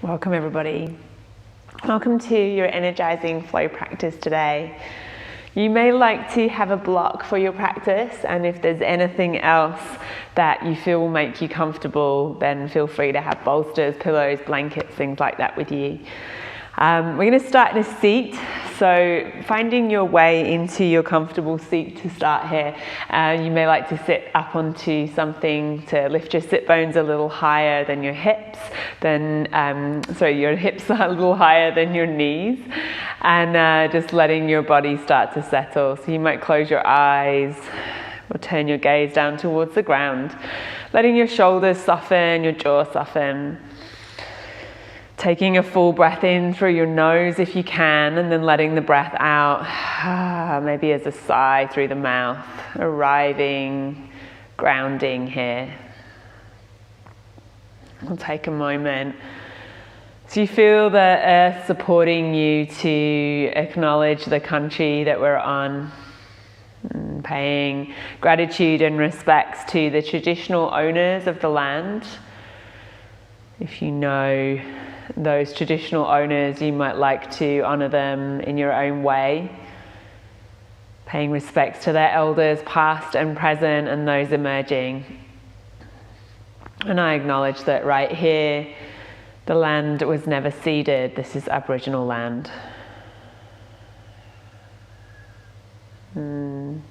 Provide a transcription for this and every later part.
Welcome everybody. Welcome to your energizing flow practice today. You may like to have a block for your practice, and if there's anything else that you feel will make you comfortable, then feel free to have bolsters, pillows, blankets, things like that with you. We're going to start in a seat, so finding your way into your comfortable seat to start here. You may like to sit up onto something to lift your sit bones a little higher than your hips, your hips are a little higher than your knees, and just letting your body start to settle. So you might close your eyes or turn your gaze down towards the ground, letting your shoulders soften, your jaw soften. Taking a full breath in through your nose if you can, and then letting the breath out, maybe as a sigh through the mouth, arriving, grounding here. We'll take a moment. So you feel the earth supporting you to acknowledge the country that we're on, and paying gratitude and respects to the traditional owners of the land. If you know those traditional owners, you might like to honour them in your own way, paying respects to their elders past and present and those emerging. And I acknowledge that right here, the land was never ceded. This is Aboriginal land. And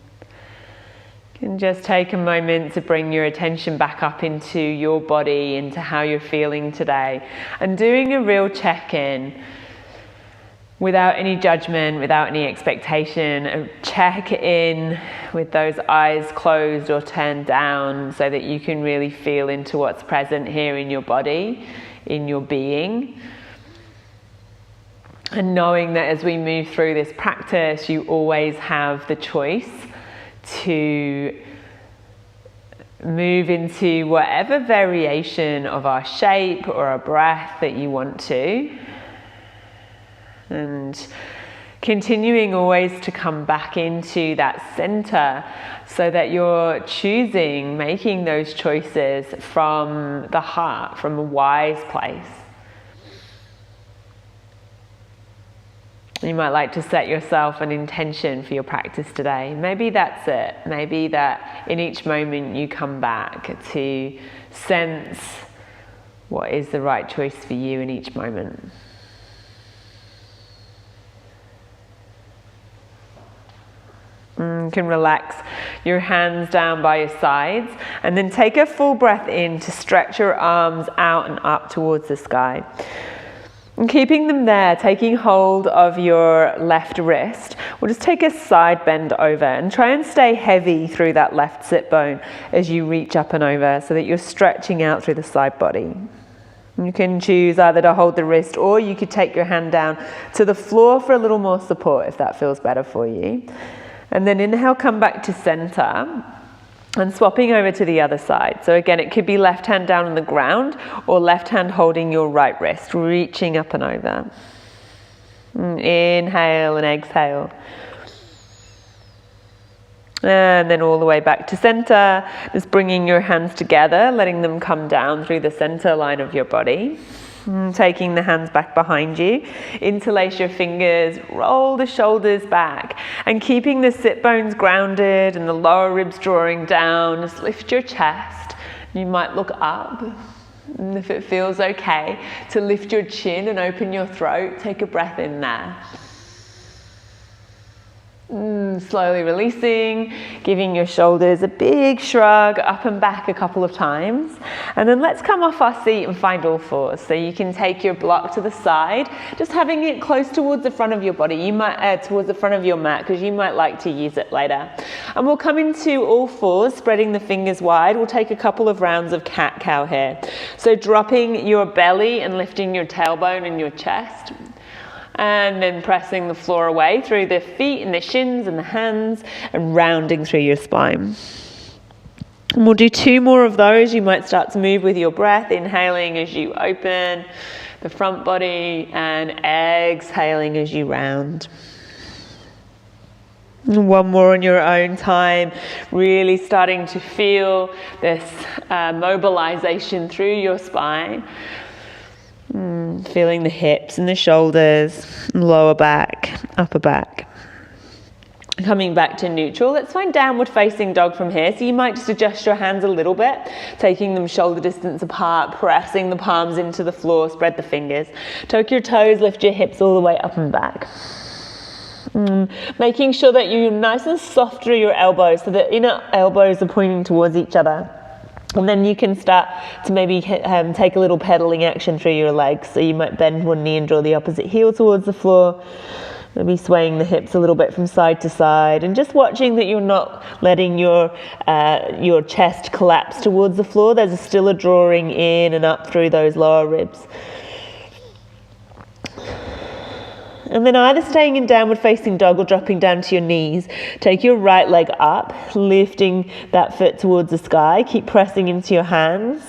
just take a moment to bring your attention back up into your body, into how you're feeling today, and doing a real check-in without any judgment, without any expectation. A check-in with those eyes closed or turned down so that you can really feel into what's present here in your body, in your being. And knowing that as we move through this practice, you always have the choice to move into whatever variation of our shape or our breath that you want to, and continuing always to come back into that center so that you're choosing, making those choices from the heart, from a wise place. You might like to set yourself an intention for your practice today. Maybe that's it. Maybe that in each moment you come back to sense what is the right choice for you in each moment. You can relax your hands down by your sides, and then take a full breath in to stretch your arms out and up towards the sky. And keeping them there, taking hold of your left wrist, we'll just take a side bend over and try and stay heavy through that left sit bone as you reach up and over, so that you're stretching out through the side body. You can choose either to hold the wrist, or you could take your hand down to the floor for a little more support if that feels better for you. And then inhale, come back to center. And swapping over to the other side. So again, it could be left hand down on the ground or left hand holding your right wrist, reaching up and over. Inhale and exhale. And then all the way back to center, just bringing your hands together, letting them come down through the center line of your body. Taking the hands back behind you, interlace your fingers, roll the shoulders back, and keeping the sit bones grounded and the lower ribs drawing down, just lift your chest. You might look up, and if it feels okay, to lift your chin and open your throat, take a breath in there. Slowly releasing, giving your shoulders a big shrug up and back a couple of times. And then let's come off our seat and find all fours. So you can take your block to the side, just having it close towards the front of your body. You might towards the front of your mat, because you might like to use it later. And we'll come into all fours, spreading the fingers wide. We'll take a couple of rounds of cat-cow here. So dropping your belly and lifting your tailbone and your chest. And then pressing the floor away through the feet and the shins and the hands, and rounding through your spine. And we'll do 2 more of those. You might start to move with your breath, inhaling as you open the front body and exhaling as you round. And 1 more on your own time, really starting to feel this mobilization through your spine. Feeling the hips and the shoulders, lower back, upper back. Coming back to neutral, let's find downward facing dog from here. So you might just adjust your hands a little bit, taking them shoulder distance apart, pressing the palms into the floor, spread the fingers. Tuck your toes, lift your hips all the way up and back. Making sure that you're nice and soft through your elbows, so the inner elbows are pointing towards each other. And then you can start to maybe take a little pedaling action through your legs. So you might bend one knee and draw the opposite heel towards the floor. Maybe swaying the hips a little bit from side to side, and just watching that you're not letting your chest collapse towards the floor. There's still a drawing in and up through those lower ribs. And then either staying in downward facing dog or dropping down to your knees. Take your right leg up, lifting that foot towards the sky. Keep pressing into your hands.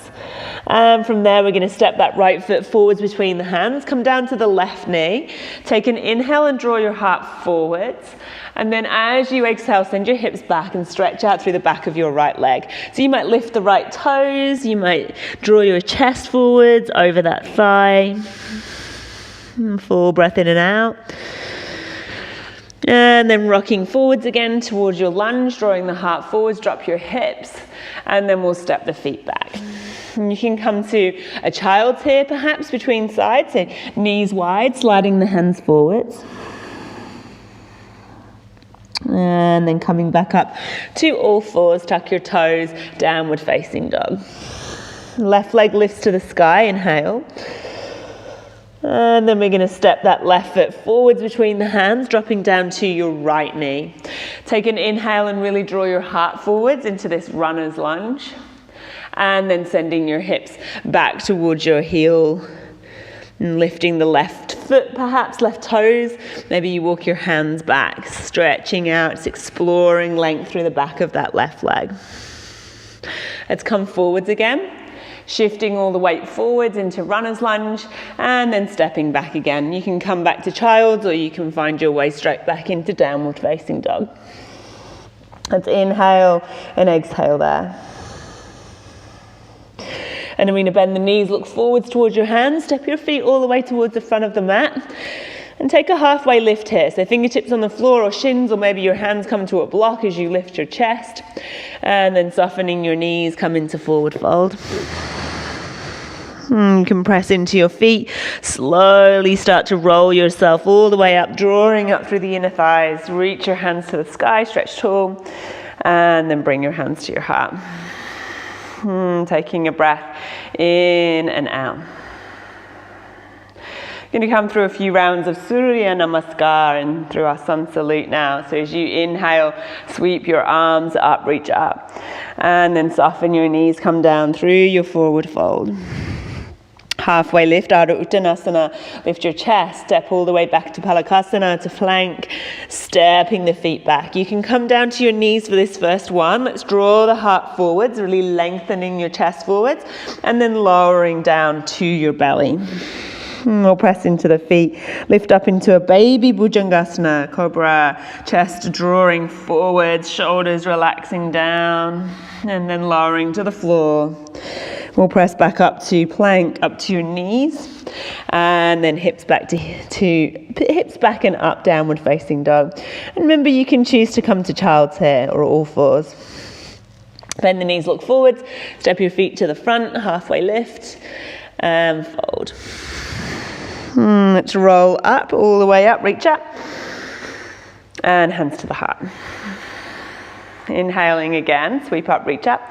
And from there, we're going to step that right foot forwards between the hands. Come down to the left knee. Take an inhale and draw your heart forwards. And then as you exhale, send your hips back and stretch out through the back of your right leg. So you might lift the right toes. You might draw your chest forwards over that thigh. Full breath in and out. And then rocking forwards again towards your lunge, drawing the heart forwards, drop your hips, and then we'll step the feet back. And you can come to a child's here perhaps between sides, so knees wide, sliding the hands forwards. And then coming back up to all fours, tuck your toes, downward facing dog. Left leg lifts to the sky, inhale. And then we're going to step that left foot forwards between the hands, dropping down to your right knee. Take an inhale and really draw your heart forwards into this runner's lunge. And then sending your hips back towards your heel. And lifting the left foot, perhaps left toes. Maybe you walk your hands back, stretching out, it's exploring length through the back of that left leg. Let's come forwards again. Shifting all the weight forwards into runner's lunge and then stepping back again. You can come back to child's or you can find your way straight back into downward facing dog. Let's inhale and exhale there. And then we're going to bend the knees, look forwards towards your hands, step your feet all the way towards the front of the mat. And take a halfway lift here. So fingertips on the floor or shins, or maybe your hands come to a block as you lift your chest. And then softening your knees, come into forward fold. You can press into your feet. Slowly start to roll yourself all the way up, drawing up through the inner thighs. Reach your hands to the sky, stretch tall. And then bring your hands to your heart. Taking a breath in and out. Going to come through a few rounds of Surya Namaskar and through our Sun Salute now. So as you inhale, sweep your arms up, reach up. And then soften your knees, come down through your forward fold. Halfway lift, Ardha Uttanasana. Lift your chest, step all the way back to Palakasana, to plank, stepping the feet back. You can come down to your knees for this first one. Let's draw the heart forwards, really lengthening your chest forwards, and then lowering down to your belly. We'll press into the feet, lift up into a baby Bhujangasana, cobra, chest drawing forwards, shoulders relaxing down, and then lowering to the floor. We'll press back up to plank, up to your knees, and then hips back to hips back and up, downward facing dog. And remember, you can choose to come to child's here or all fours. Bend the knees, look forwards, step your feet to the front, halfway lift, and fold. Let's roll up, all the way up, reach up, and hands to the heart. Inhaling again, sweep up, reach up,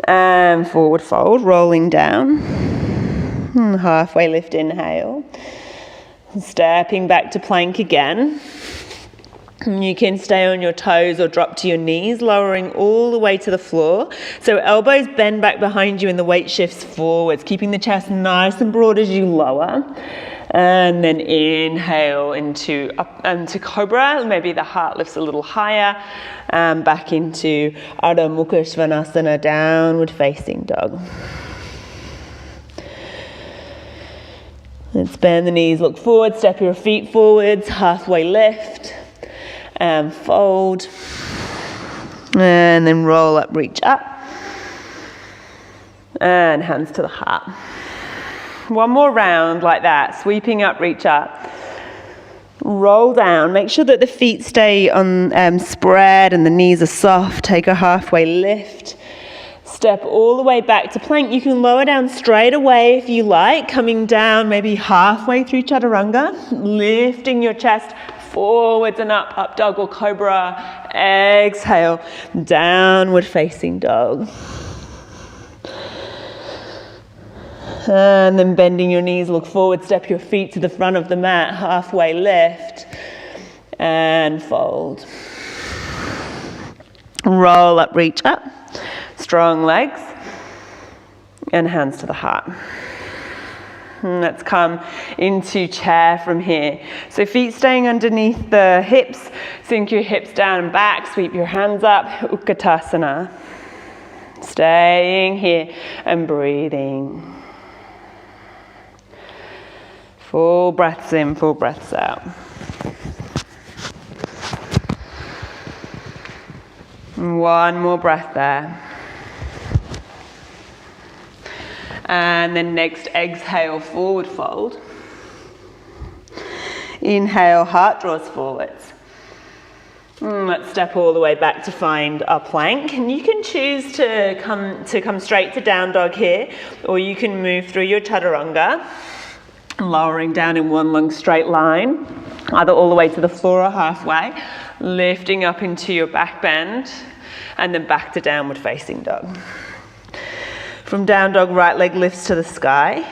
and forward fold, rolling down. Halfway lift, inhale. Stepping back to plank again. You can stay on your toes or drop to your knees, lowering all the way to the floor. So elbows bend back behind you and the weight shifts forwards, keeping the chest nice and broad as you lower. And then inhale into cobra. Maybe the heart lifts a little higher. Back into Ardha Mukha Svanasana, downward facing dog. Let's bend the knees, look forward, step your feet forwards, halfway lift. And fold, and then roll up, reach up, and hands to the heart. One more round like that, sweeping up, reach up. Roll down, make sure that the feet stay on spread and the knees are soft. Take a halfway lift. Step all the way back to plank. You can lower down straight away if you like, coming down maybe halfway through chaturanga, lifting your chest forwards and up dog or cobra. Exhale, downward facing dog. And then bending your knees, look forward, step your feet to the front of the mat, halfway lift, and fold. Roll up, reach up, strong legs, and hands to the heart. And let's come into chair from here. So feet staying underneath the hips, sink your hips down and back, sweep your hands up, Utkatasana. Staying here and breathing. Full breaths in, full breaths out. And one more breath there. And then next, exhale, forward fold. Inhale, heart draws forwards. Let's step all the way back to find our plank. And you can choose to come straight to down dog here, or you can move through your chaturanga, lowering down in one long straight line, either all the way to the floor or halfway, lifting up into your back bend, and then back to downward facing dog. From down dog, right leg lifts to the sky.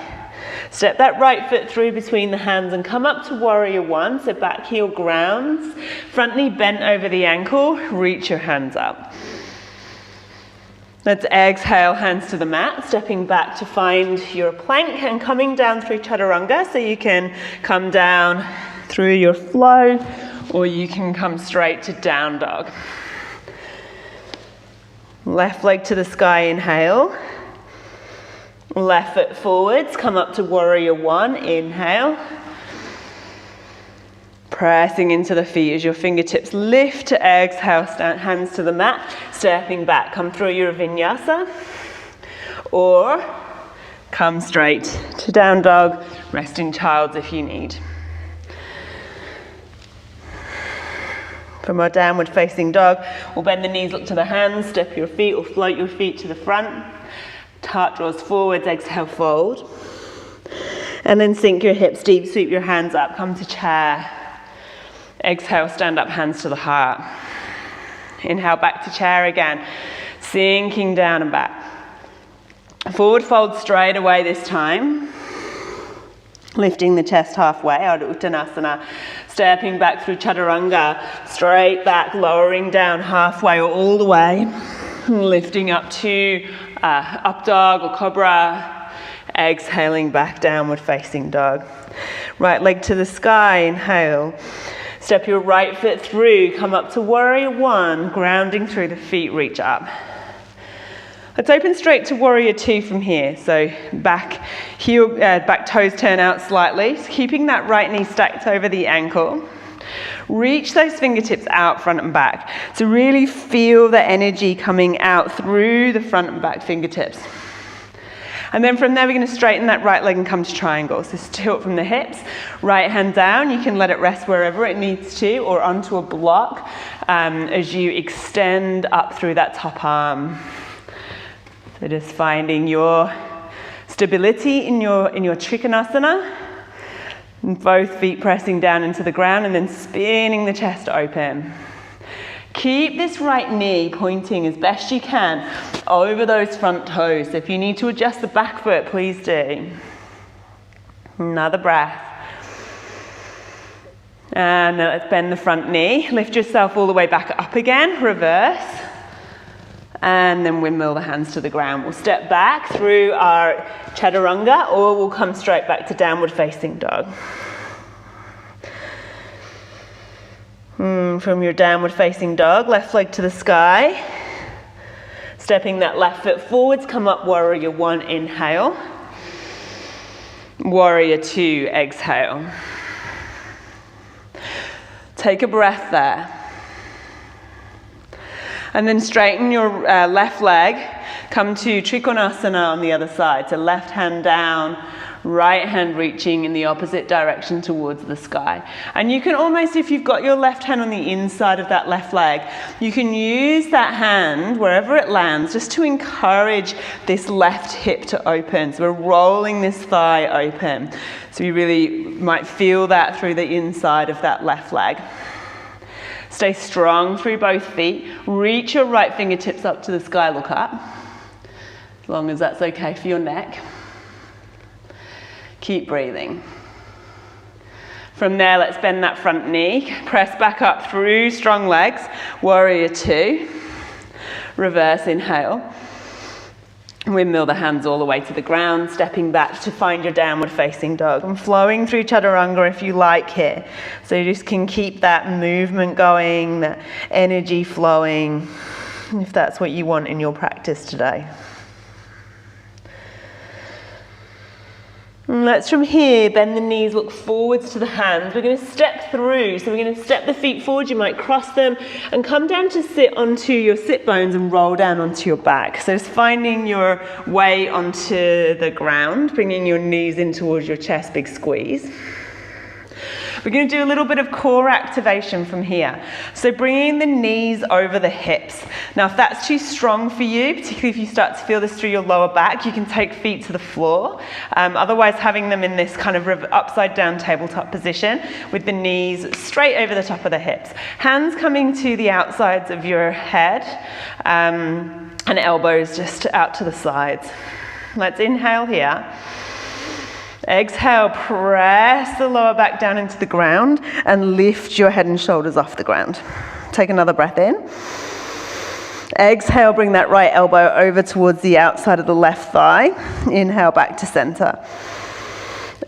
Step that right foot through between the hands and come up to warrior one, so back heel grounds, front knee bent over the ankle, reach your hands up. Let's exhale, hands to the mat, stepping back to find your plank and coming down through chaturanga, so you can come down through your flow or you can come straight to down dog. Left leg to the sky, inhale. Left foot forwards, come up to warrior one, inhale. Pressing into the feet as your fingertips lift to exhale, stand hands to the mat, stepping back, come through your vinyasa, or come straight to down dog, resting child's if you need. From our downward facing dog, we'll bend the knees, look to the hands, step your feet or float your feet to the front. Heart draws forwards, exhale, fold. And then sink your hips deep, sweep your hands up, come to chair. Exhale, stand up, hands to the heart. Inhale, back to chair again, sinking down and back. Forward fold straight away this time. Lifting the chest halfway, Ardha Uttanasana. Stepping back through chaturanga, straight back, lowering down halfway or all the way. Lifting up to up dog or cobra. Exhaling back, downward facing dog. Right leg to the sky, inhale. Step your right foot through, come up to warrior one, grounding through the feet, reach up. Let's open straight to warrior two from here. So back toes turn out slightly, so keeping that right knee stacked over the ankle. Reach those fingertips out front and back. So really feel the energy coming out through the front and back fingertips. And then from there, we're going to straighten that right leg and come to triangle. So tilt from the hips, right hand down. You can let it rest wherever it needs to, or onto a block as you extend up through that top arm. So just finding your stability in your Trikonasana. Both feet pressing down into the ground and then spinning the chest open. Keep this right knee pointing as best you can over those front toes. So if you need to adjust the back foot, please do. Another breath. And now let's bend the front knee. Lift yourself all the way back up again, reverse. And then windmill the hands to the ground. We'll step back through our chaturanga, or we'll come straight back to downward facing dog. From your downward facing dog, left leg to the sky. Stepping that left foot forwards, come up warrior one, inhale. Warrior two, exhale. Take a breath there. And then straighten your left leg, come to Trikonasana on the other side. So left hand down, right hand reaching in the opposite direction towards the sky. And you can almost, if you've got your left hand on the inside of that left leg, you can use that hand wherever it lands just to encourage this left hip to open. So we're rolling this thigh open. So you really might feel that through the inside of that left leg. Stay strong through both feet. Reach your right fingertips up to the sky, look up. As long as that's okay for your neck. Keep breathing. From there, let's bend that front knee. Press back up through strong legs. Warrior two. Reverse inhale. Windmill the hands all the way to the ground, stepping back to find your downward facing dog. And flowing through chaturanga if you like here. So you just can keep that movement going, that energy flowing, if that's what you want in your practice today. And let's from here bend the knees, look forwards to the hands. We're going to step through. So we're going to step the feet forward. You might cross them and come down to sit onto your sit bones and roll down onto your back. So just finding your way onto the ground, bringing your knees in towards your chest, big squeeze. We're going to do a little bit of core activation from here. So bringing the knees over the hips. Now if that's too strong for you, particularly if you start to feel this through your lower back, you can take feet to the floor. Otherwise having them in this kind of upside down tabletop position with the knees straight over the top of the hips. Hands coming to the outsides of your head and elbows just out to the sides. Let's inhale here. Exhale, press the lower back down into the ground and lift your head and shoulders off the ground. Take another breath in. Exhale, bring that right elbow over towards the outside of the left thigh. Inhale, back to center.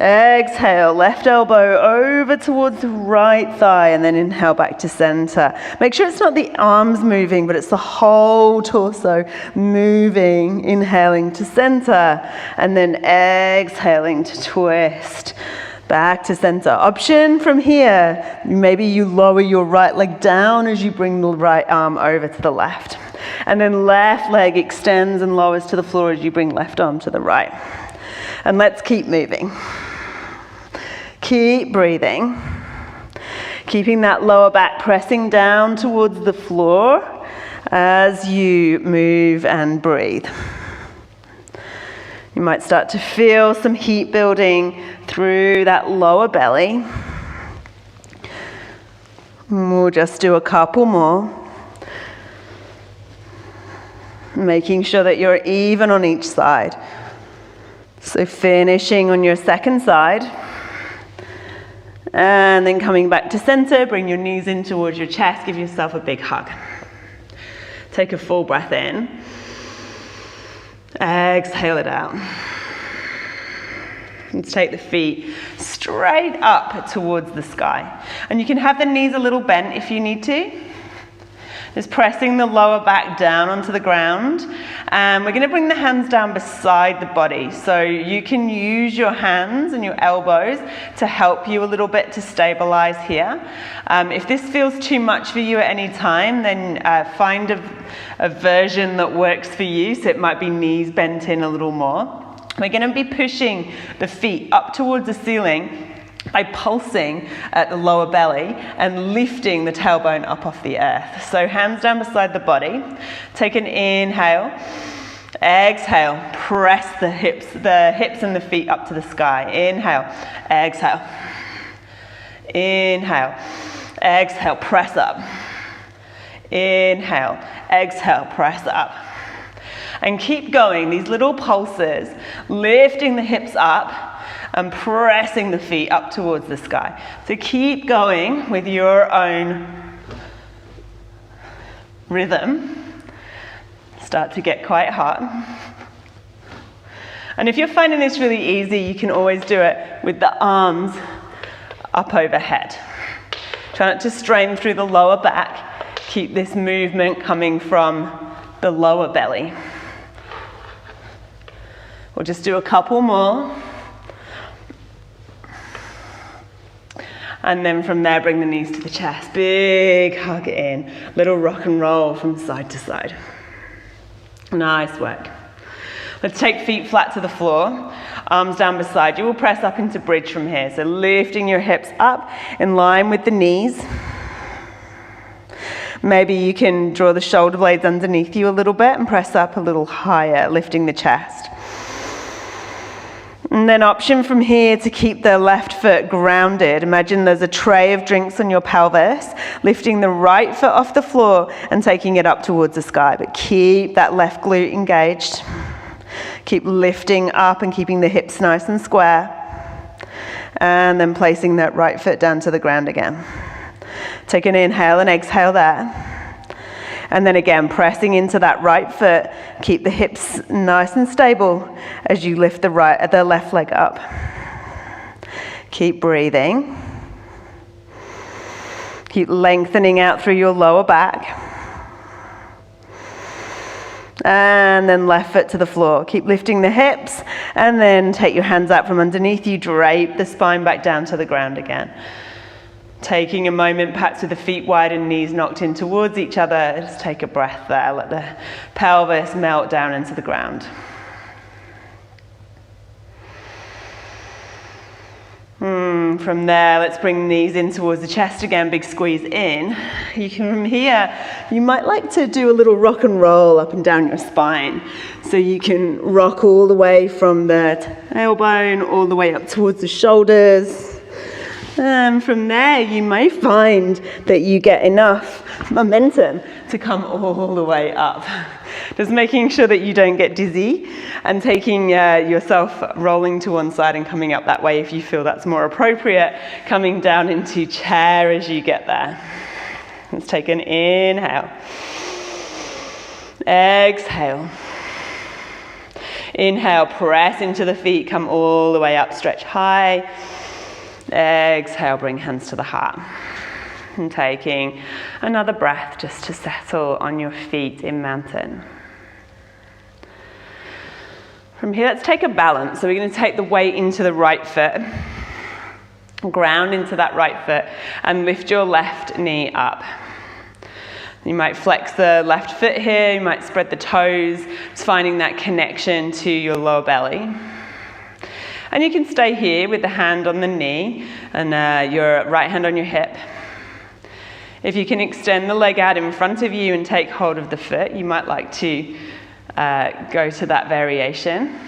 Exhale, left elbow over towards the right thigh and then inhale back to center. Make sure it's not the arms moving, but it's the whole torso moving. Inhaling to center and then exhaling to twist. Back to center. Option from here, maybe you lower your right leg down as you bring the right arm over to the left. And then left leg extends and lowers to the floor as you bring left arm to the right. And let's keep moving. Keep breathing. Keeping that lower back pressing down towards the floor as you move and breathe. You might start to feel some heat building through that lower belly. We'll just do a couple more. Making sure that you're even on each side. So finishing on your second side. And then coming back to center, bring your knees in towards your chest, give yourself a big hug. Take a full breath in. Exhale it out. Let's take the feet straight up towards the sky. And you can have the knees a little bent if you need to. Just pressing the lower back down onto the ground. And we're going to bring the hands down beside the body. So you can use your hands and your elbows to help you a little bit to stabilize here. If this feels too much for you at any time, then find a version that works for you. So it might be knees bent in a little more. We're going to be pushing the feet up towards the ceiling by pulsing at the lower belly and lifting the tailbone up off the earth. So hands down beside the body. Take an inhale. Exhale. Press the hips and the feet up to the sky. Inhale. Exhale. Inhale. Exhale. Press up. Inhale. Exhale. Press up. And keep going. These little pulses, lifting the hips up and pressing the feet up towards the sky. So keep going with your own rhythm. Start to get quite hot. And if you're finding this really easy, you can always do it with the arms up overhead. Try not to strain through the lower back. Keep this movement coming from the lower belly. We'll just do a couple more. And then from there, bring the knees to the chest. Big hug in. Little rock and roll from side to side. Nice work. Let's take feet flat to the floor. Arms down beside you. We'll press up into bridge from here. So lifting your hips up in line with the knees. Maybe you can draw the shoulder blades underneath you a little bit and press up a little higher, lifting the chest. And then option from here to keep the left foot grounded. Imagine there's a tray of drinks on your pelvis, lifting the right foot off the floor and taking it up towards the sky. But keep that left glute engaged. Keep lifting up and keeping the hips nice and square. And then placing that right foot down to the ground again. Take an inhale and exhale there. And then again, pressing into that right foot. Keep the hips nice and stable as you lift the left leg up. Keep breathing. Keep lengthening out through your lower back. And then left foot to the floor. Keep lifting the hips and then take your hands out from underneath you. Drape the spine back down to the ground again. Taking a moment, perhaps with the feet wide and knees knocked in towards each other. Just take a breath there. Let the pelvis melt down into the ground. From there, let's bring knees in towards the chest again. Big squeeze in. From here, you might like to do a little rock and roll up and down your spine. So you can rock all the way from the tailbone all the way up towards the shoulders. And from there, you may find that you get enough momentum to come all the way up. Just making sure that you don't get dizzy and taking yourself rolling to one side and coming up that way if you feel that's more appropriate. Coming down into chair as you get there. Let's take an inhale. Exhale. Inhale, press into the feet, come all the way up, stretch high. Exhale, bring hands to the heart. And taking another breath just to settle on your feet in mountain. From here, let's take a balance. So we're going to take the weight into the right foot, ground into that right foot, and lift your left knee up. You might flex the left foot here, you might spread the toes, just finding that connection to your lower belly. And you can stay here with the hand on the knee and your right hand on your hip. If you can extend the leg out in front of you and take hold of the foot, you might like to go to that variation.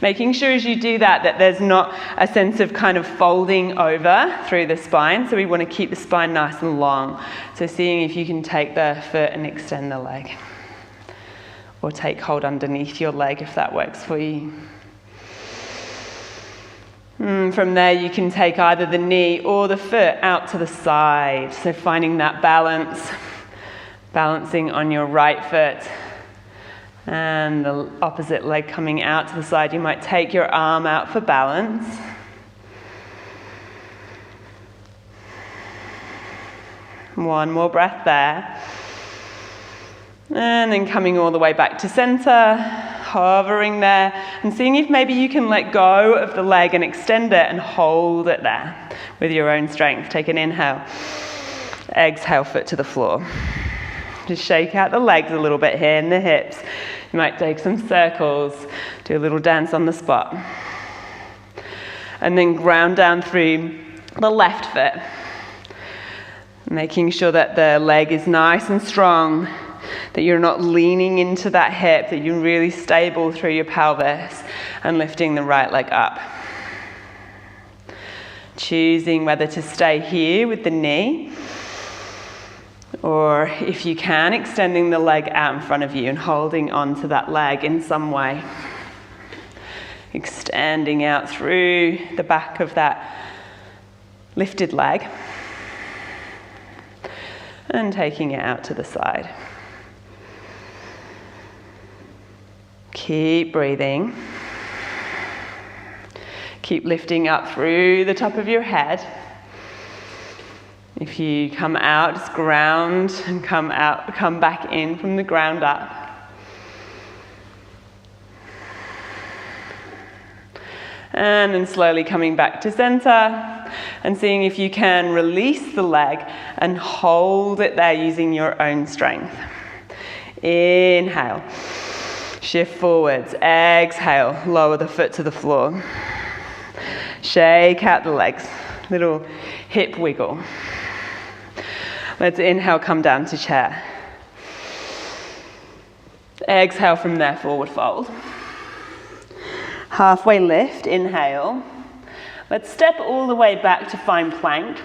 Making sure as you do that there's not a sense of kind of folding over through the spine. So we want to keep the spine nice and long. So seeing if you can take the foot and extend the leg. Or take hold underneath your leg if that works for you. From there, you can take either the knee or the foot out to the side. So finding that balance, balancing on your right foot and the opposite leg coming out to the side. You might take your arm out for balance. One more breath there. And then coming all the way back to center. Hovering there and seeing if maybe you can let go of the leg and extend it and hold it there with your own strength. Take an inhale. Exhale, foot to the floor. Just shake out the legs a little bit here and the hips. You might take some circles, do a little dance on the spot. And then ground down through the left foot. Making sure that the leg is nice and strong. That you're not leaning into that hip, that you're really stable through your pelvis and lifting the right leg up. Choosing whether to stay here with the knee or if you can, extending the leg out in front of you and holding on to that leg in some way. Extending out through the back of that lifted leg and taking it out to the side. Keep breathing. Keep lifting up through the top of your head. If you come out, just ground and come out, come back in from the ground up. And then slowly coming back to center and seeing if you can release the leg and hold it there using your own strength. Inhale. Shift forwards, exhale, lower the foot to the floor. Shake out the legs, little hip wiggle. Let's inhale, come down to chair. Exhale from there, forward fold. Halfway lift, inhale. Let's step all the way back to find plank.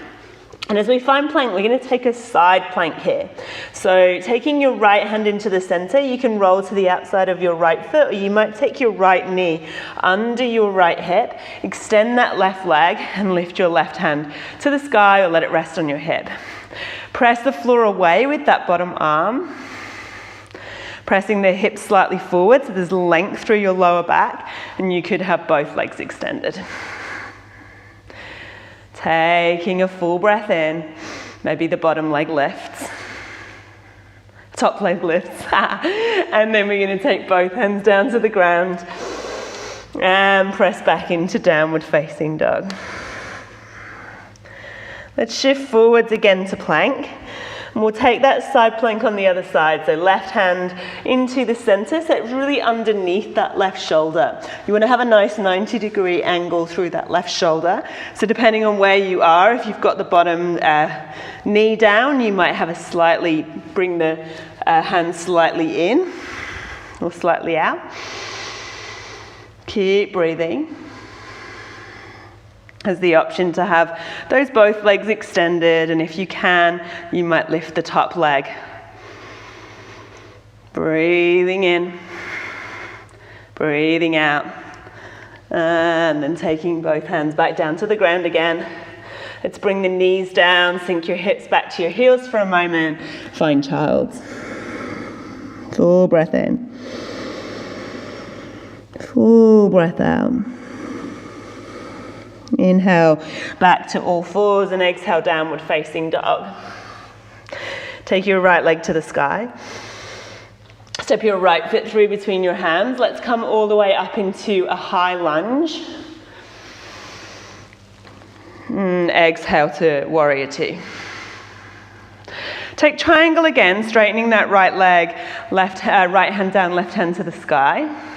And as we find plank, we're going to take a side plank here. So taking your right hand into the center, you can roll to the outside of your right foot, or you might take your right knee under your right hip, extend that left leg and lift your left hand to the sky or let it rest on your hip. Press the floor away with that bottom arm, pressing the hips slightly forward so there's length through your lower back, and you could have both legs extended. Taking a full breath in, maybe the bottom leg lifts, top leg lifts, and then we're going to take both hands down to the ground and press back into downward facing dog. Let's shift forwards again to plank. And we'll take that side plank on the other side. So left hand into the center, so it's really underneath that left shoulder. You want to have a nice 90-degree angle through that left shoulder. So depending on where you are, if you've got the bottom knee down, you might have bring the hand slightly in or slightly out. Keep breathing. Has the option to have those both legs extended, and if you can, you might lift the top leg. Breathing in, breathing out, and then taking both hands back down to the ground again. Let's bring the knees down, sink your hips back to your heels for a moment. Find child's. Full breath in. Full breath out. Inhale back to all fours and exhale downward facing dog. Take your right leg to the sky. Step your right foot through between your hands. Let's come all the way up into a high lunge. Exhale to warrior two. Take triangle again, straightening that right leg, right hand down, left hand to the sky.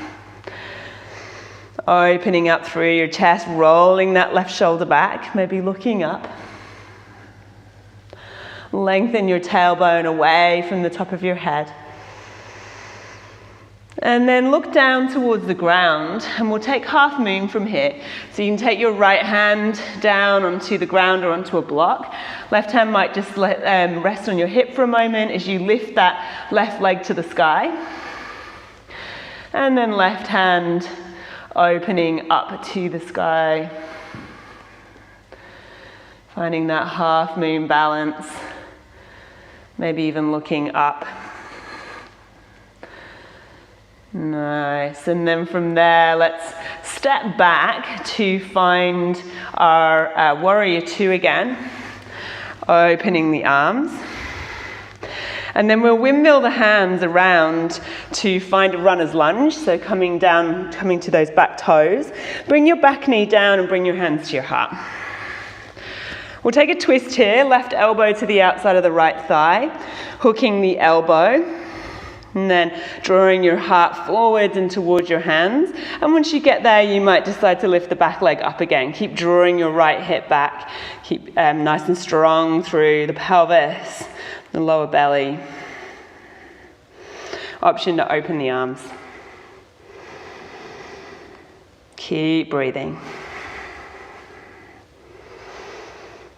Opening up through your chest, rolling that left shoulder back, maybe looking up. Lengthen your tailbone away from the top of your head. And then look down towards the ground, and we'll take half moon from here. So you can take your right hand down onto the ground or onto a block. Left hand might just rest on your hip for a moment as you lift that left leg to the sky. And then left hand opening up to the sky, finding that half moon balance, maybe even looking up. Nice, and then from there, let's step back to find our warrior two again, opening the arms. And then we'll windmill the hands around to find a runner's lunge. So coming to those back toes. Bring your back knee down and bring your hands to your heart. We'll take a twist here, left elbow to the outside of the right thigh, hooking the elbow, and then drawing your heart forwards and towards your hands. And once you get there, you might decide to lift the back leg up again. Keep drawing your right hip back. Keep nice and strong through the pelvis, the lower belly. Option to open the arms. Keep breathing.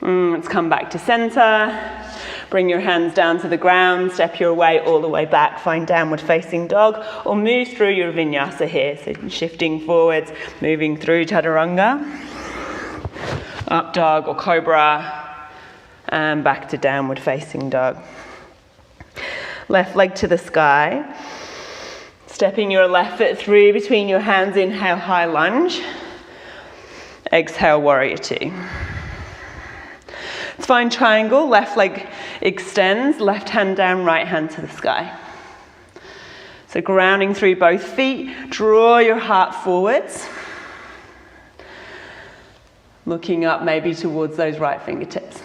Let's come back to center. Bring your hands down to the ground. Step your way all the way back. Find downward facing dog, or move through your vinyasa here. So shifting forwards, moving through chaturanga, up dog or cobra, and back to downward facing dog. Left leg to the sky. Stepping your left foot through between your hands. Inhale, high lunge. Exhale, warrior two. Let's find triangle. Left leg extends, left hand down, right hand to the sky. So grounding through both feet. Draw your heart forwards. Looking up maybe towards those right fingertips.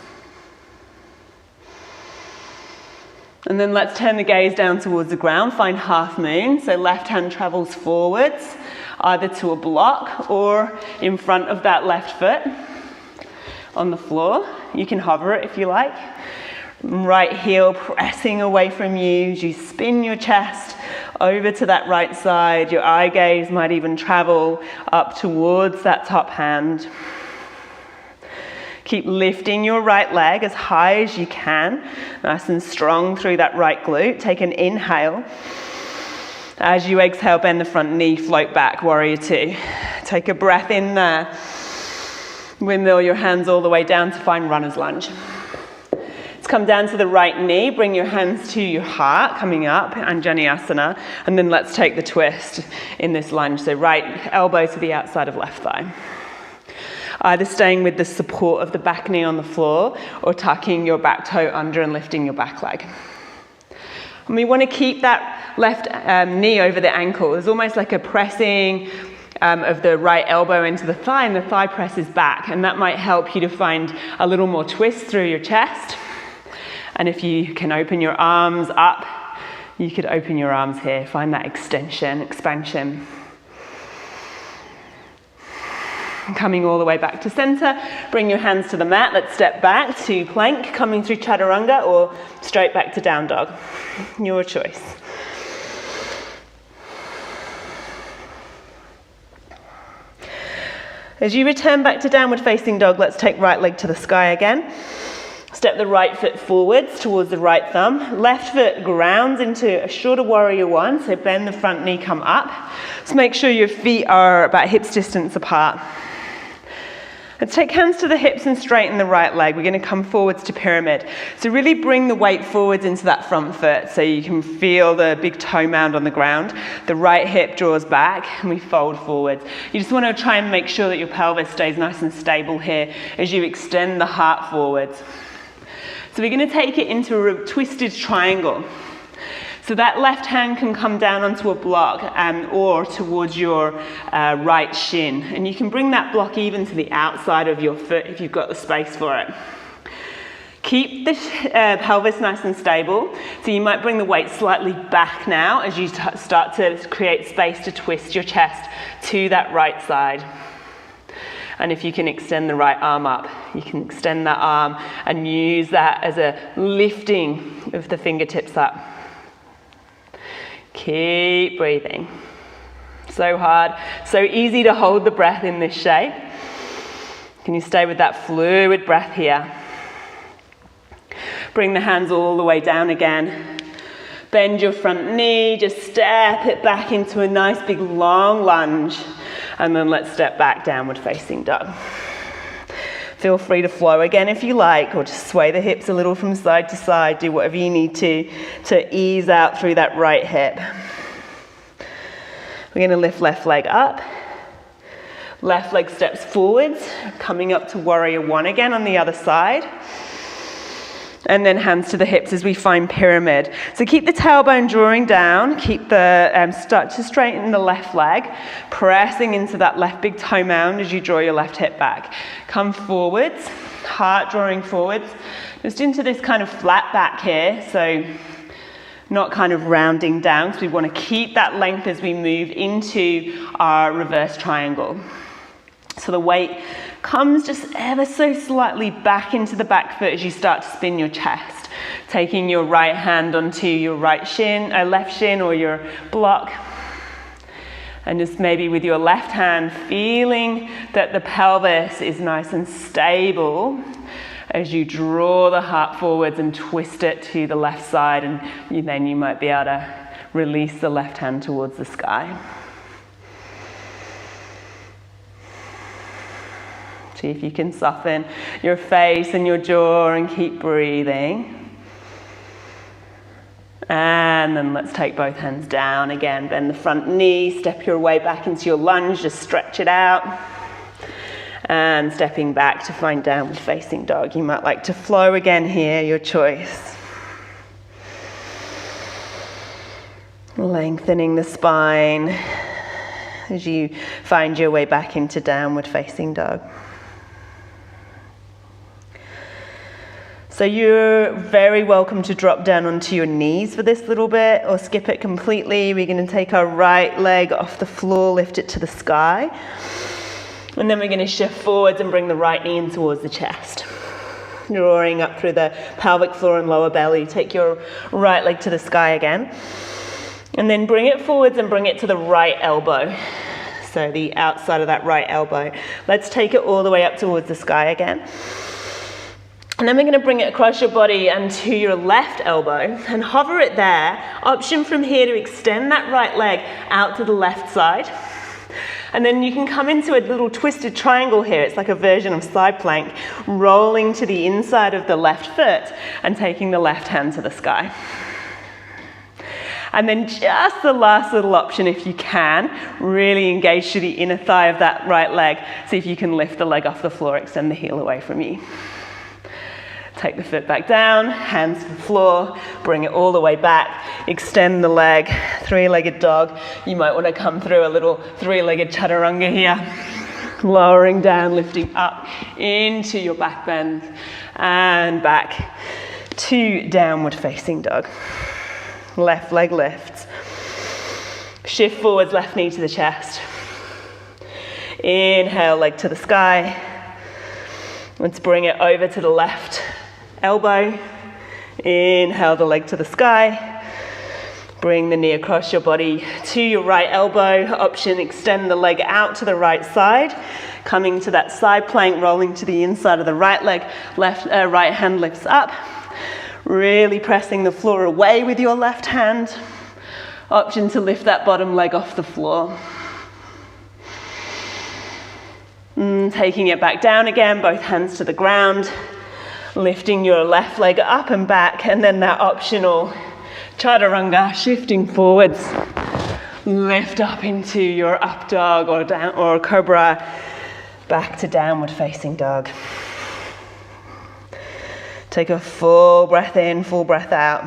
And then let's turn the gaze down towards the ground, find half moon. So left hand travels forwards, either to a block or in front of that left foot on the floor. You can hover it if you like. Right heel pressing away from you as you spin your chest over to that right side. Your eye gaze might even travel up towards that top hand. Keep lifting your right leg as high as you can, nice and strong through that right glute. Take an inhale. As you exhale, bend the front knee, float back, warrior two. Take a breath in there. Windmill your hands all the way down to find runner's lunge. Let's come down to the right knee, bring your hands to your heart, coming up, Energising, and then let's take the twist in this lunge. So right elbow to the outside of left thigh. Either staying with the support of the back knee on the floor or tucking your back toe under and lifting your back leg. And we want to keep that left knee over the ankle. It's almost like a pressing of the right elbow into the thigh, and the thigh presses back, and that might help you to find a little more twist through your chest. And if you can open your arms up, you could open your arms here. Find that extension, expansion. Coming all the way back to center, bring your hands to the mat. Let's step back to plank, coming through chaturanga or straight back to down dog. Your choice. As you return back to downward facing dog, let's take right leg to the sky again. Step the right foot forwards towards the right thumb. Left foot grounds into a shorter warrior one, so bend the front knee, come up. So make sure your feet are about hips distance apart. Let's take hands to the hips and straighten the right leg. We're going to come forwards to pyramid. So really bring the weight forwards into that front foot so you can feel the big toe mound on the ground. The right hip draws back and we fold forwards. You just want to try and make sure that your pelvis stays nice and stable here as you extend the heart forwards. So we're going to take it into a twisted triangle. So that left hand can come down onto a block or towards your right shin. And you can bring that block even to the outside of your foot if you've got the space for it. Keep the pelvis nice and stable. So you might bring the weight slightly back now as you start to create space to twist your chest to that right side. And if you can extend the right arm up, you can extend that arm and use that as a lifting of the fingertips up. Keep breathing. So hard, so easy to hold the breath in this shape. Can you stay with that fluid breath here? Bring the hands all the way down again. Bend your front knee, just step it back into a nice big long lunge. And then let's step back, downward facing dog. Feel free to flow again if you like, or just sway the hips a little from side to side. Do whatever you need to ease out through that right hip. We're going to lift left leg up. Left leg steps forwards, coming up to warrior one again on the other side. And then hands to the hips as we find pyramid. So keep the tailbone drawing down, keep the, start to straighten the left leg, pressing into that left big toe mound as you draw your left hip back. Come forwards, heart drawing forwards, just into this kind of flat back here, so not kind of rounding down, because we want to keep that length as we move into our reverse triangle. So the weight comes just ever so slightly back into the back foot as you start to spin your chest. Taking your right hand onto your right shin, left shin or your block. And just maybe with your left hand feeling that the pelvis is nice and stable as you draw the heart forwards and twist it to the left side, and then you might be able to release the left hand towards the sky. See if you can soften your face and your jaw and keep breathing. And then let's take both hands down again. Bend the front knee, step your way back into your lunge, just stretch it out. And stepping back to find downward facing dog. You might like to flow again here, your choice. Lengthening the spine as you find your way back into downward facing dog. So you're very welcome to drop down onto your knees for this little bit or skip it completely. We're going to take our right leg off the floor, lift it to the sky. And then we're going to shift forwards and bring the right knee in towards the chest. Drawing up through the pelvic floor and lower belly. Take your right leg to the sky again. And then bring it forwards and bring it to the right elbow. So the outside of that right elbow. Let's take it all the way up towards the sky again. And then we're going to bring it across your body and to your left elbow and hover it there. Option from here to extend that right leg out to the left side. And then you can come into a little twisted triangle here. It's like a version of side plank, rolling to the inside of the left foot and taking the left hand to the sky. And then just the last little option, if you can, really engage to the inner thigh of that right leg. See if you can lift the leg off the floor, extend the heel away from you. Take the foot back down, hands to the floor, bring it all the way back, extend the leg, three-legged dog. You might want to come through a little three-legged chaturanga here. Lowering down, lifting up into your back bend and back to downward facing dog. Left leg lifts. Shift forwards, left knee to the chest. Inhale, leg to the sky. Let's bring it over to the left elbow. Inhale the leg to the sky. Bring the knee across your body to your right elbow. Option, extend the leg out to the right side. Coming to that side plank, rolling to the inside of the right leg. Right hand lifts up. Really pressing the floor away with your left hand. Option to lift that bottom leg off the floor. Taking it back down again, both hands to the ground. Lifting your left leg up and back, and then that optional chaturanga, shifting forwards. Lift up into your up dog or down or cobra, back to downward facing dog. Take a full breath in, full breath out.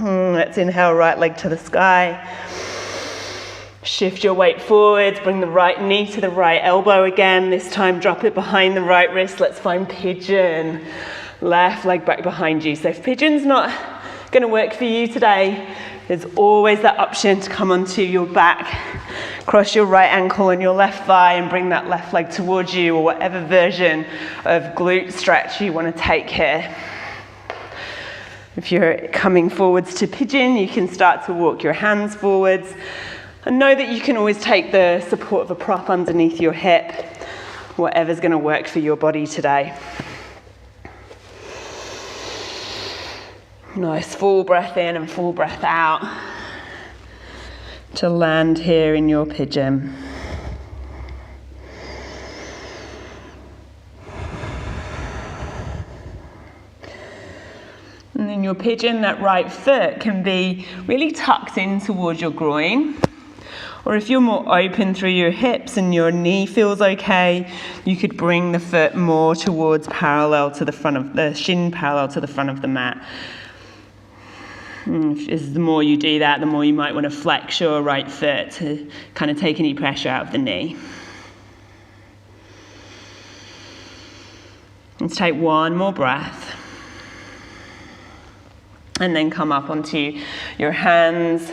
Let's inhale, right leg to the sky. Shift your weight forwards, bring the right knee to the right elbow again. This time drop it behind the right wrist. Let's find pigeon. Left leg back behind you. So if pigeon's not going to work for you today, there's always that option to come onto your back. Cross your right ankle and your left thigh and bring that left leg towards you, or whatever version of glute stretch you want to take here. If you're coming forwards to pigeon, you can start to walk your hands forwards. And know that you can always take the support of a prop underneath your hip, whatever's going to work for your body today. Nice full breath in and full breath out to land here in your pigeon. And in your pigeon, that right foot can be really tucked in towards your groin. Or if you're more open through your hips and your knee feels okay, you could bring the foot more towards parallel to the front of the shin, parallel to the front of the mat. As the more you do that, the more you might want to flex your right foot to kind of take any pressure out of the knee. Let's take one more breath. And then come up onto your hands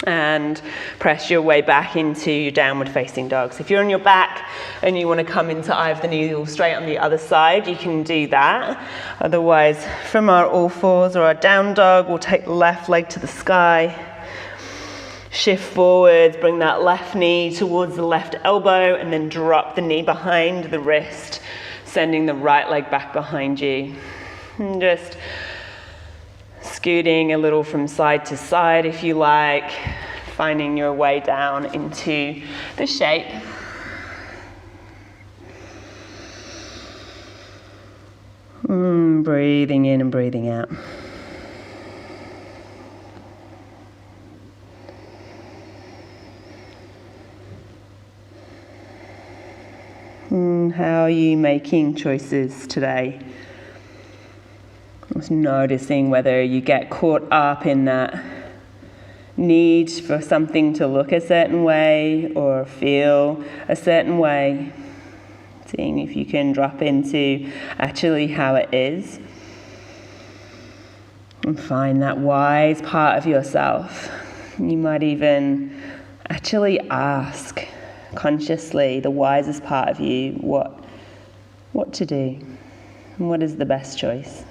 and press your way back into your downward facing dog. So if you're on your back and you want to come into eye of the knee or straight on the other side, you can do that. Otherwise, from our all fours or our down dog, we'll take the left leg to the sky. Shift forwards, bring that left knee towards the left elbow, and then drop the knee behind the wrist, sending the right leg back behind you. And just scooting a little from side to side if you like, finding your way down into the shape. Breathing in and breathing out. How are you making choices today? Just noticing whether you get caught up in that need for something to look a certain way or feel a certain way. Seeing if you can drop into actually how it is. And find that wise part of yourself. You might even actually ask consciously the wisest part of you what to do and what is the best choice.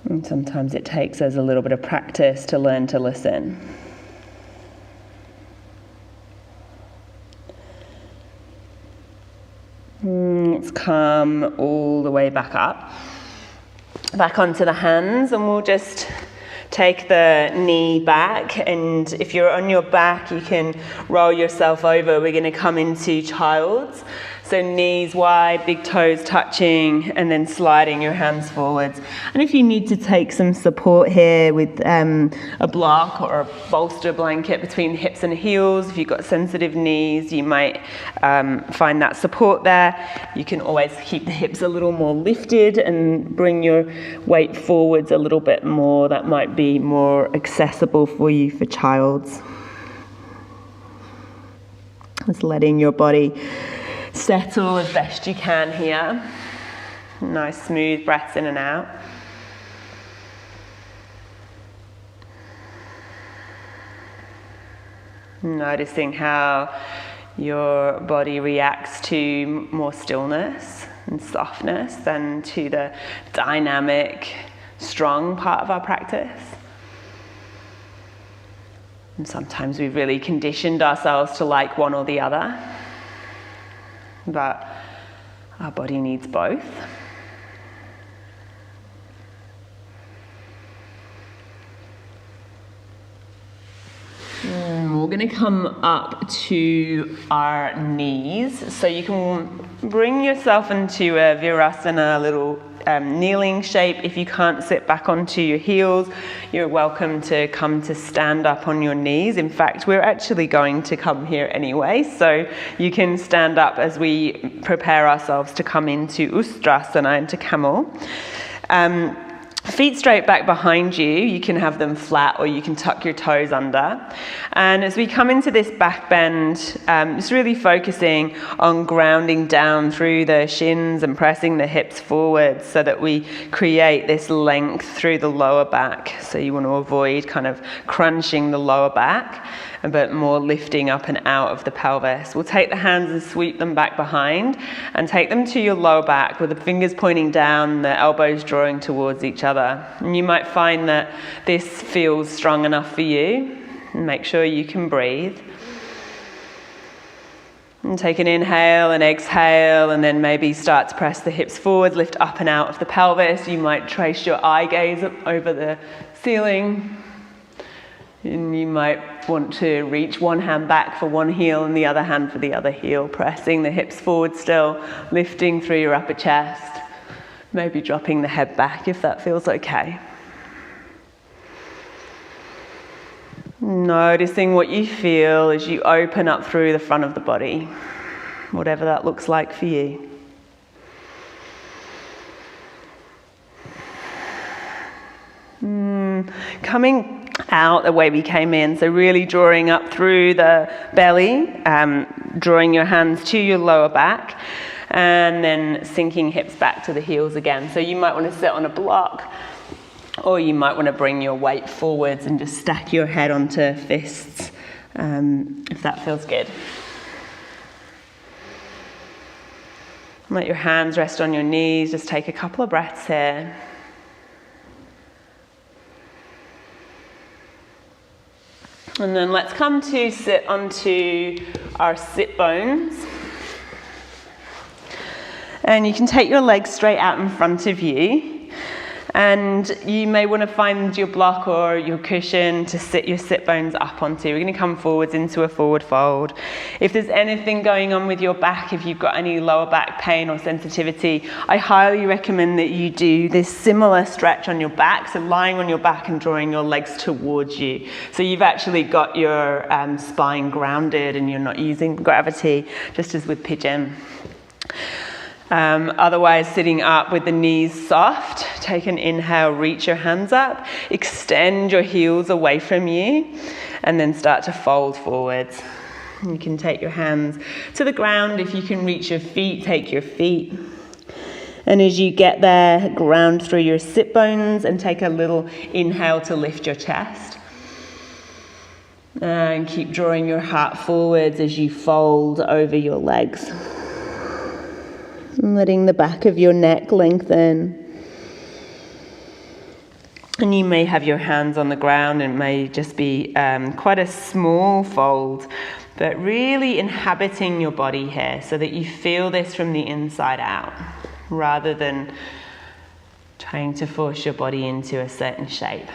And sometimes it takes us a little bit of practice to learn to listen. Let's come all the way back up, back onto the hands, and we'll just take the knee back, and if you're on your back, you can roll yourself over. We're going to come into child's. So knees wide, big toes touching, and then sliding your hands forwards. And if you need to take some support here with a block or a bolster blanket between hips and heels, if you've got sensitive knees, you might find that support there. You can always keep the hips a little more lifted and bring your weight forwards a little bit more. That might be more accessible for you for child's. Just letting your body settle as best you can here. Nice smooth breaths in and out. Noticing how your body reacts to more stillness and softness than to the dynamic, strong part of our practice. And sometimes we've really conditioned ourselves to like one or the other. But our body needs both. We're going to come up to our knees. So you can bring yourself into a virasana, a little kneeling shape. If you can't sit back onto your heels, you're welcome to come to stand up on your knees. In fact, we're actually going to come here anyway, so you can stand up as we prepare ourselves to come into Ustrasana, into camel. Feet straight back behind you. You can have them flat or you can tuck your toes under. And as we come into this back bend, just really focusing on grounding down through the shins and pressing the hips forward so that we create this length through the lower back. So you want to avoid kind of crunching the lower back, but more lifting up and out of the pelvis. We'll take the hands and sweep them back behind and take them to your lower back with the fingers pointing down, the elbows drawing towards each other. And you might find that this feels strong enough for you. Make sure you can breathe. And take an inhale and exhale, and then maybe start to press the hips forward, lift up and out of the pelvis. You might trace your eye gaze over the ceiling. And you might want to reach one hand back for one heel and the other hand for the other heel, pressing the hips forward still, lifting through your upper chest, maybe dropping the head back if that feels okay. Noticing what you feel as you open up through the front of the body, whatever that looks like for you. Coming out the way we came in, so really drawing up through the belly, drawing your hands to your lower back, and then sinking hips back to the heels again. So you might want to sit on a block, or you might want to bring your weight forwards and just stack your head onto fists, if that feels good. Let your hands rest on your knees. Just take a couple of breaths here. And then let's come to sit onto our sit bones. And you can take your legs straight out in front of you. And you may want to find your block or your cushion to sit your sit bones up onto. We're going to come forwards into a forward fold. If there's anything going on with your back, if you've got any lower back pain or sensitivity, I highly recommend that you do this similar stretch on your back. So lying on your back and drawing your legs towards you. So you've actually got your spine grounded and you're not using gravity, just as with pigeon. Otherwise, sitting up with the knees soft, take an inhale, reach your hands up, extend your heels away from you, and then start to fold forwards. You can take your hands to the ground. If you can reach your feet, take your feet. And as you get there, ground through your sit bones and take a little inhale to lift your chest. And keep drawing your heart forwards as you fold over your legs. And letting the back of your neck lengthen. And you may have your hands on the ground, and it may just be quite a small fold, but really inhabiting your body here so that you feel this from the inside out, rather than trying to force your body into a certain shape.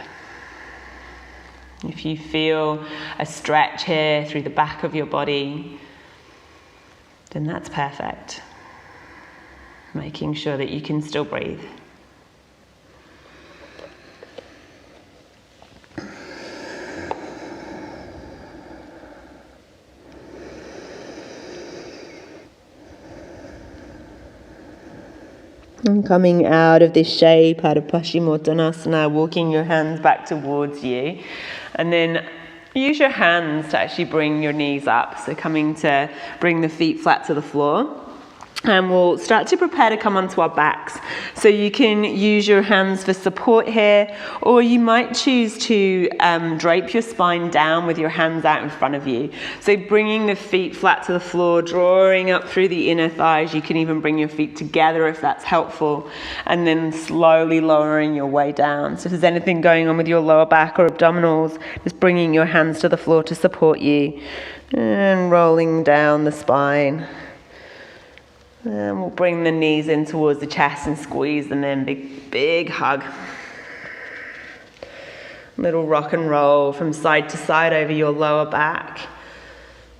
If you feel a stretch here through the back of your body, then that's perfect. Making sure that you can still breathe. And coming out of this shape, out of Paschimottanasana, walking your hands back towards you. And then use your hands to actually bring your knees up. So coming to bring the feet flat to the floor. And we'll start to prepare to come onto our backs. So you can use your hands for support here, or you might choose to drape your spine down with your hands out in front of you. So bringing the feet flat to the floor, drawing up through the inner thighs. You can even bring your feet together if that's helpful, and then slowly lowering your way down. So if there's anything going on with your lower back or abdominals, just bringing your hands to the floor to support you, and rolling down the spine. And we'll bring the knees in towards the chest and squeeze them in. Big, big hug. Little rock and roll from side to side over your lower back.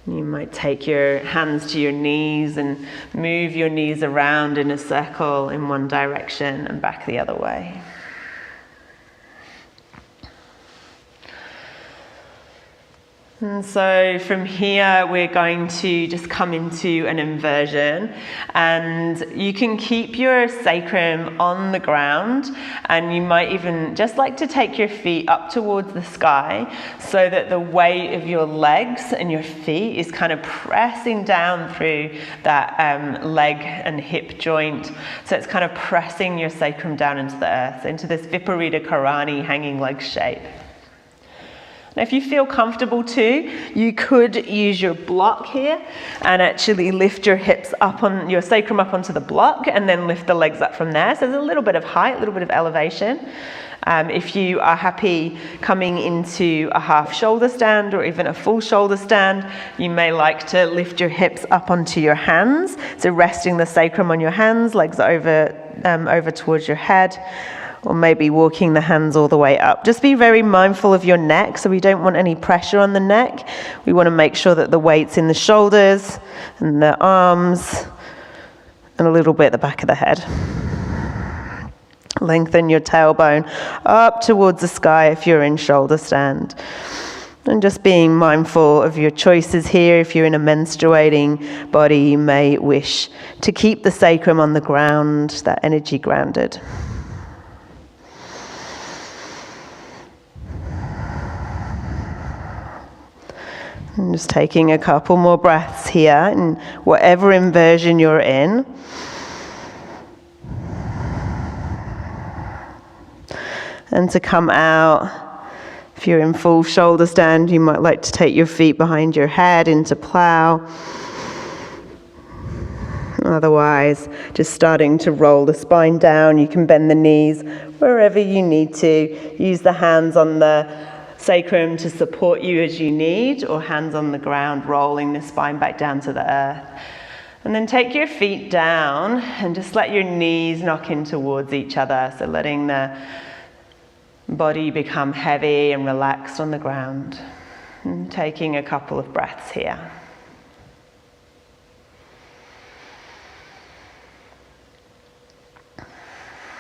You might take your hands to your knees and move your knees around in a circle in one direction and back the other way. And so from here, we're going to just come into an inversion, and you can keep your sacrum on the ground, and you might even just like to take your feet up towards the sky so that the weight of your legs and your feet is kind of pressing down through that leg and hip joint. So it's kind of pressing your sacrum down into the earth, into this Viparita Karani hanging leg shape. Now, if you feel comfortable too, you could use your block here and actually lift your hips up on your sacrum up onto the block, and then lift the legs up from there. So there's a little bit of height, a little bit of elevation. If you are happy coming into a half shoulder stand or even a full shoulder stand, you may like to lift your hips up onto your hands. So resting the sacrum on your hands, legs over towards your head. Or maybe walking the hands all the way up. Just be very mindful of your neck, so we don't want any pressure on the neck. We want to make sure that the weight's in the shoulders and the arms and a little bit at the back of the head. Lengthen your tailbone up towards the sky if you're in shoulder stand. And just being mindful of your choices here. If you're in a menstruating body, you may wish to keep the sacrum on the ground, that energy grounded. And just taking a couple more breaths here in whatever inversion you're in. And to come out, if you're in full shoulder stand, you might like to take your feet behind your head into plow. Otherwise, just starting to roll the spine down. You can bend the knees wherever you need to. Use the hands on the sacrum to support you as you need, or hands on the ground, rolling the spine back down to the earth. And then take your feet down and just let your knees knock in towards each other. So letting the body become heavy and relaxed on the ground. And taking a couple of breaths here.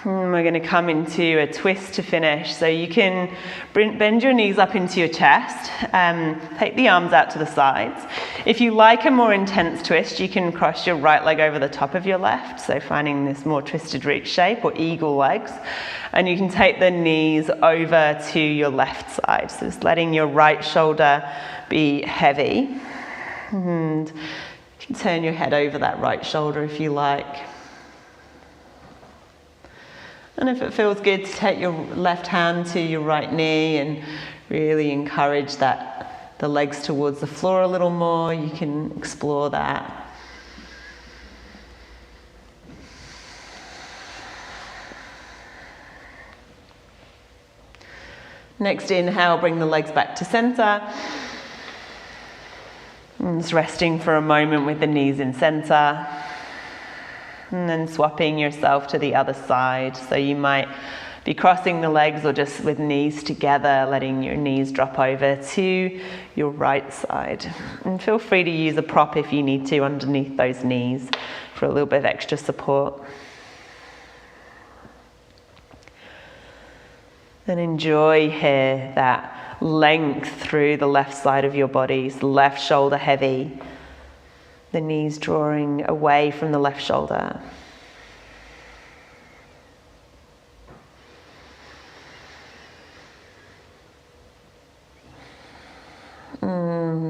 And we're going to come into a twist to finish. So you can bend your knees up into your chest, take the arms out to the sides. If you like a more intense twist, you can cross your right leg over the top of your left, so finding this more twisted reach shape, or eagle legs. And you can take the knees over to your left side, so just letting your right shoulder be heavy. And you can turn your head over that right shoulder if you like. And if it feels good to take your left hand to your right knee and really encourage that the legs towards the floor a little more, you can explore that. Next inhale, bring the legs back to center. And just resting for a moment with the knees in center. And then swapping yourself to the other side. So you might be crossing the legs or just with knees together, letting your knees drop over to your right side. And feel free to use a prop if you need to underneath those knees for a little bit of extra support. And enjoy here that length through the left side of your body, so left shoulder heavy, the knees drawing away from the left shoulder.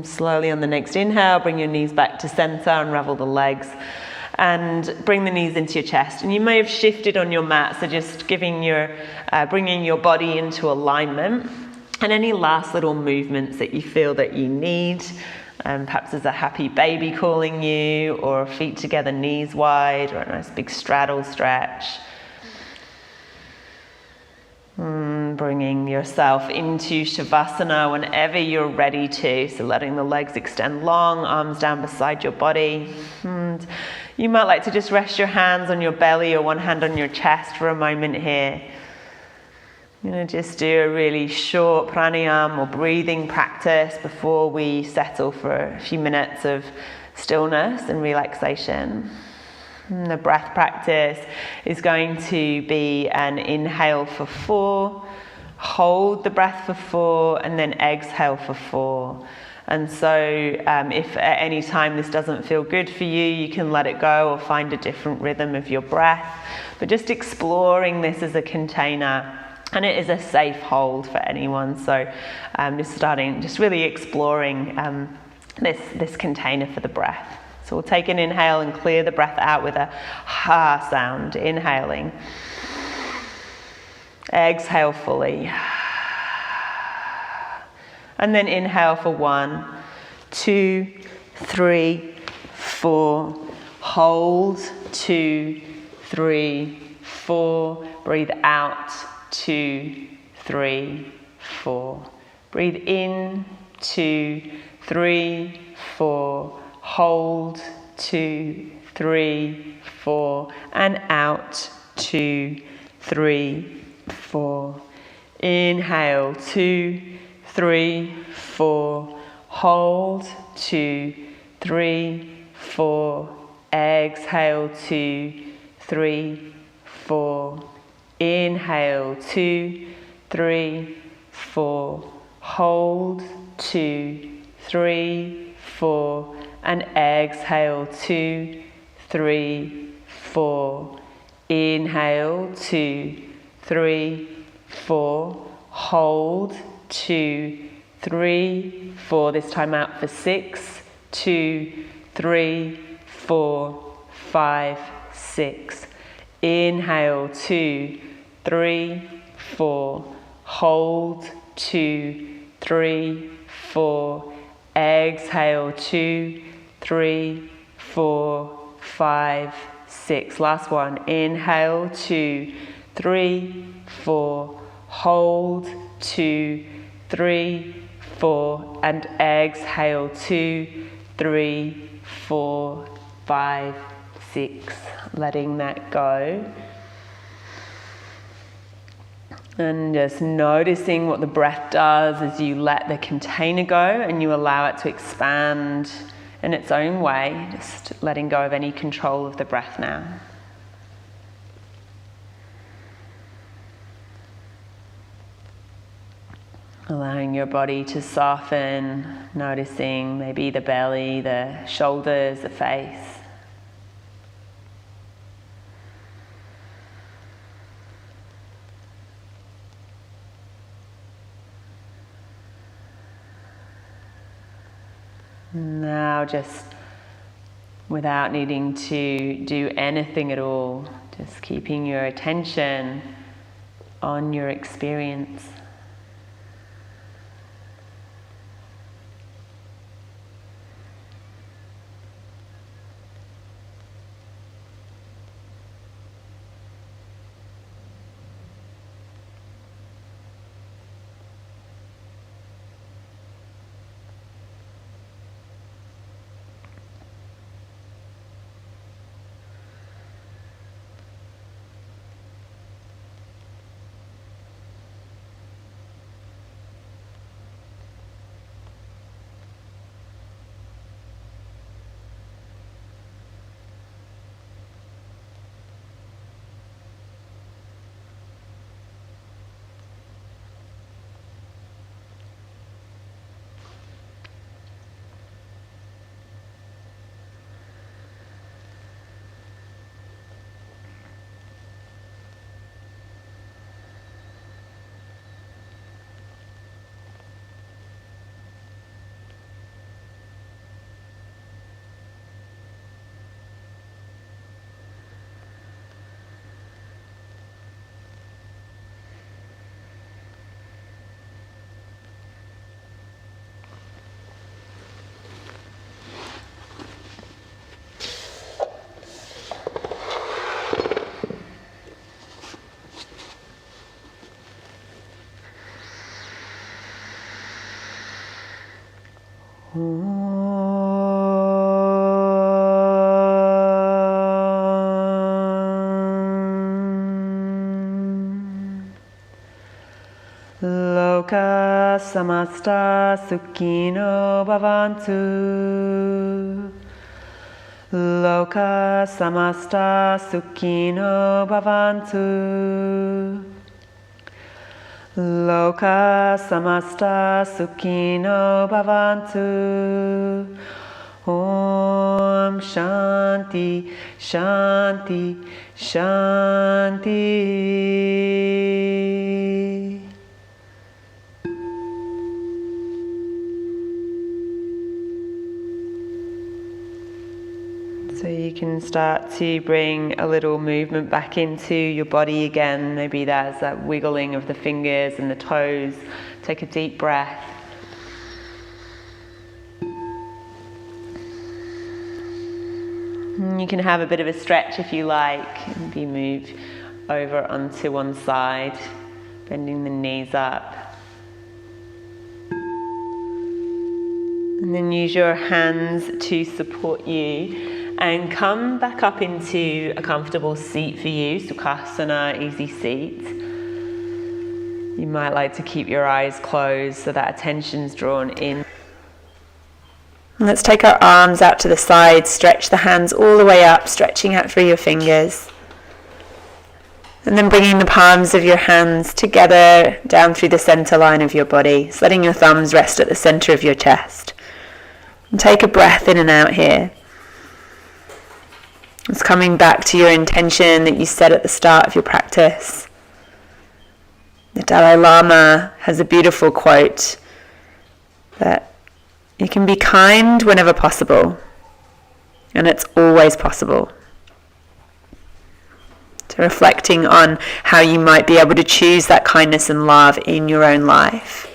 Slowly on the next inhale, bring your knees back to center, unravel the legs. And bring the knees into your chest. And you may have shifted on your mat, so just bringing your body into alignment. And any last little movements that you feel that you need. Perhaps there's a happy baby calling you, or feet together, knees wide, or a nice big straddle stretch. Bringing yourself into Shavasana whenever you're ready to. So letting the legs extend long, arms down beside your body. And you might like to just rest your hands on your belly or one hand on your chest for a moment here. I'm going to just do a really short pranayama or breathing practice before we settle for a few minutes of stillness and relaxation. And the breath practice is going to be an inhale for 4, hold the breath for 4, and then exhale for 4. And so if at any time this doesn't feel good for you, you can let it go or find a different rhythm of your breath. But just exploring this as a container, and it is a safe hold for anyone. So just really exploring this container for the breath. So we'll take an inhale and clear the breath out with a ha sound, inhaling. Exhale fully. And then inhale for 1, 2, 3, 4. Hold, 2, 3, 4. Breathe out, 2, 3, 4. Breathe in, 2, 3, 4. Hold, 2, 3, 4. And out, 2, 3, 4. Inhale, 2, 3, 4. Hold, 2, 3, 4. Exhale, 2, 3, 4. Inhale, 2, 3, 4. Hold, 2, 3, 4. And exhale, 2, 3, 4. Inhale, 2, 3, 4. Hold, 2, 3, 4. This time out for 6, 2, 3, 4, 5, 6. Inhale, 2, 3, 4. Hold, 2, 3, 4. Exhale, 2, 3, 4, 5, 6. Last one. Inhale, 2, 3, 4. Hold, 2, 3, 4. And exhale, 2, 3, 4, 5, 6. Letting that go. And just noticing what the breath does as you let the container go and you allow it to expand in its own way, just letting go of any control of the breath now. Allowing your body to soften, noticing maybe the belly, the shoulders, the face. Now just without needing to do anything at all, just keeping your attention on your experience. Loka samasta sukhino bhavantu. Loka samasta sukhino bhavantu. Loka samasta sukhino bhavantu. Om Shanti, Shanti, Shanti. So you can start to bring a little movement back into your body again. Maybe there's that wiggling of the fingers and the toes. Take a deep breath. You can have a bit of a stretch if you like. Maybe move over onto one side, bending the knees up. And then use your hands to support you. And come back up into a comfortable seat for you, Sukhasana, easy seat. You might like to keep your eyes closed so that attention's drawn in. Let's take our arms out to the side, stretch the hands all the way up, stretching out through your fingers. And then bringing the palms of your hands together down through the center line of your body, so letting your thumbs rest at the center of your chest. And take a breath in and out here. It's coming back to your intention that you set at the start of your practice. The Dalai Lama has a beautiful quote that you can be kind whenever possible, and it's always possible. So reflecting on how you might be able to choose that kindness and love in your own life.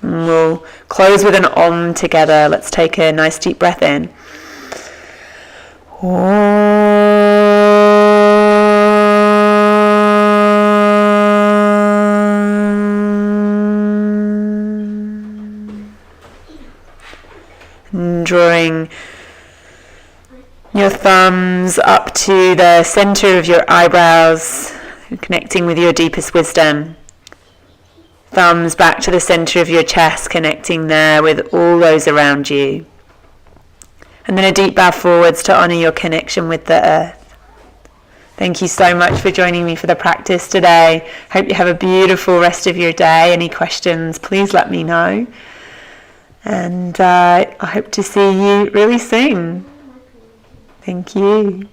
And we'll close with an Om together. Let's take a nice deep breath in. Drawing your thumbs up to the center of your eyebrows, connecting with your deepest wisdom. Thumbs back to the center of your chest, connecting there with all those around you. And then a deep bow forwards to honor your connection with the earth. Thank you so much for joining me for the practice today. Hope you have a beautiful rest of your day. Any questions, please let me know. And I hope to see you really soon. Thank you.